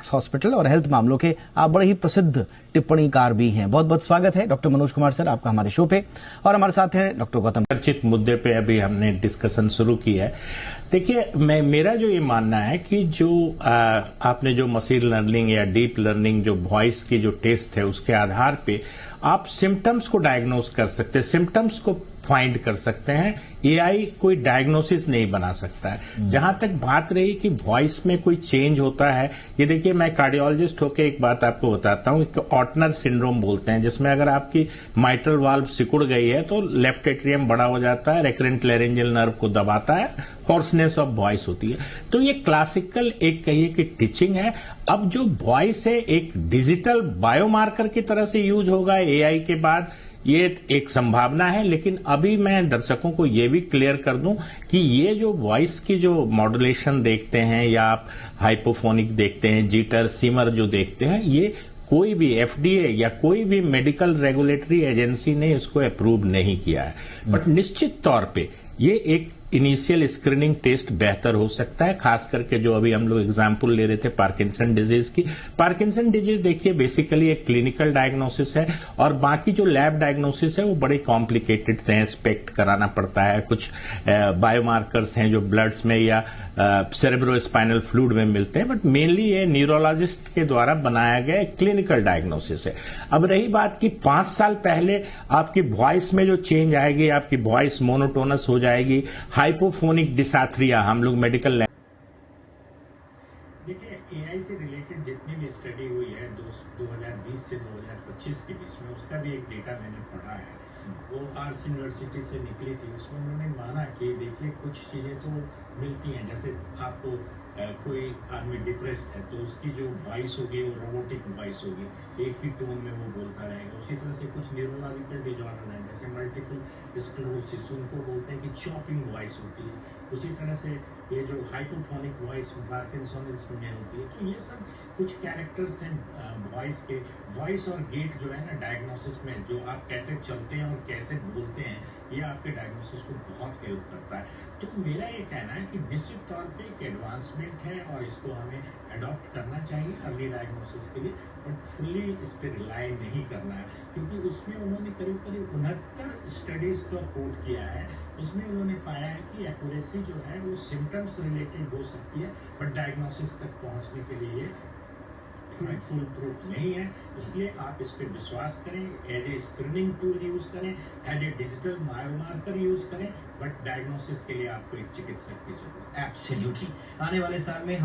Max hospital और health मामलों के आप बड़े ही प्रसिद्ध टिप्पणीकार भी हैं। बहुत बहुत स्वागत है डॉक्टर मनोज कुमार सर आपका हमारे शो पे। और हमारे साथ हैं डॉक्टर गौतम। चर्चित मुद्दे पे अभी हमने डिस्कशन शुरू की है। देखिए, मेरा जो ये मानना है कि जो आपने जो मशीन लर्निंग या डीप लर्निंग जो वॉइस की जो टेस्ट है उसके आधार पे आप सिम्टम्स को डायग्नोस कर सकते हैं, सिम्टम्स को फाइंड कर सकते हैं। एआई कोई डायग्नोसिस नहीं बना सकता है। जहां तक बात रही कि वॉइस में कोई चेंज होता है, ये देखिए मैं कार्डियोलॉजिस्ट होकर एक बात आपको बताता हूं कि ऑटनर सिंड्रोम बोलते हैं, जिसमें अगर आपकी माइट्रल वाल्व सिकुड़ गई है तो लेफ्ट एट्रियम बड़ा हो जाता है, रेकरेंट लैरिंजियल नर्व को दबाता है, हॉर्सनेस ऑफ वॉइस होती है। तो ये क्लासिकल एक कहिए कि टीचिंग है। अब जो वॉइस है एक डिजिटल बायोमार्कर की तरह से यूज होगा एआई के बाद, ये एक संभावना है। लेकिन अभी मैं दर्शकों को ये भी क्लियर कर दूं कि ये जो वॉइस की जो मॉड्यूलेशन देखते हैं या आप हाइपोफोनिक देखते हैं, जीटर सीमर जो देखते हैं, ये कोई भी एफडीए या कोई भी मेडिकल रेगुलेटरी एजेंसी ने इसको अप्रूव नहीं किया है। बट निश्चित तौर पे ये एक इनिशियल स्क्रीनिंग टेस्ट बेहतर हो सकता है, खास करके जो अभी हम लोग एग्जाम्पल ले रहे थे पार्किंसन डिजीज की। पार्किंसन डिजीज देखिए बेसिकली एक क्लिनिकल डायग्नोसिस है और बाकी जो लैब डायग्नोसिस है वो बड़े कॉम्प्लिकेटेड हैं, इंस्पेक्ट कराना पड़ता है। कुछ बायोमार्कर्स हैं जो ब्लड्स में या सेरेब्रोस्पाइनल फ्लूइड में मिलते हैं, बट मेनली ये न्यूरोलॉजिस्ट के द्वारा बनाया गया क्लिनिकल डायग्नोसिस है। अब रही बात कि 5 साल पहले आपकी वॉइस में जो चेंज आएगी, आपकी वॉइस मोनोटोनस हो जाएगी, हाइपोफोनिक डिसाथ्रिया हम लोग मेडिकल। देखिए, एआई से रिलेटेड जितनी भी स्टडी हुई है 2020 से 2025 के बीच में, उसका भी एक डेटा मैंने पढ़ा है। वो आर्ट्स यूनिवर्सिटी से निकली थी। उसमें उन्होंने माना कि देखिए कुछ चीजें तो मिलती हैं, जैसे आपको कोई आदमी डिप्रेस्ड है तो उसकी जो वॉइस होगी वो रोबोटिक वॉइस होगी, एक ही टोन में वो बोलता रहेगा। उसी तरह से कुछ न्यूरोलॉजिकल डिजॉर्डर है जैसे मल्टीपल स्क्लेरोसिस, उनको बोलते हैं कि चॉपिंग वॉइस होती है। उसी तरह से ये जो हाइपोफोनिक वॉइस पार्किंसनिज्म में होती है। तो ये सब कुछ कैरेक्टर्स हैं वॉइस के। वॉइस और गेट जो है ना डायग्नोसिस में, जो आप कैसे चलते हैं और कैसे बोलते हैं, ये आपके डायग्नोसिस को बहुत हेल्प करता है। तो मेरा ये कहना है कि निश्चित तौर पे एक एडवांसमेंट है और इसको हमें अडॉप्ट करना चाहिए अर्ली डायग्नोसिस के लिए, बट फुल्ली इस पर रिलाई नहीं करना है, क्योंकि उसमें उन्होंने करीब करीब 69 स्टडीज को कोट किया है। उसमें उन्होंने पाया है कि एक्यूरेसी जो है वो सिम्टम्स रिलेटेड हो सकती है, बट डायग्नोसिस तक पहुंचने के लिए फुल प्रूफ नहीं है। इसलिए आप इस पर विश्वास करें, as a screening tool use करें, as a digital biomarker use करें, बट डायग्नोसिस के लिए आपको एक चिकित्सक की जरूरत है। एब्सोल्युटली। आने वाले साल में हम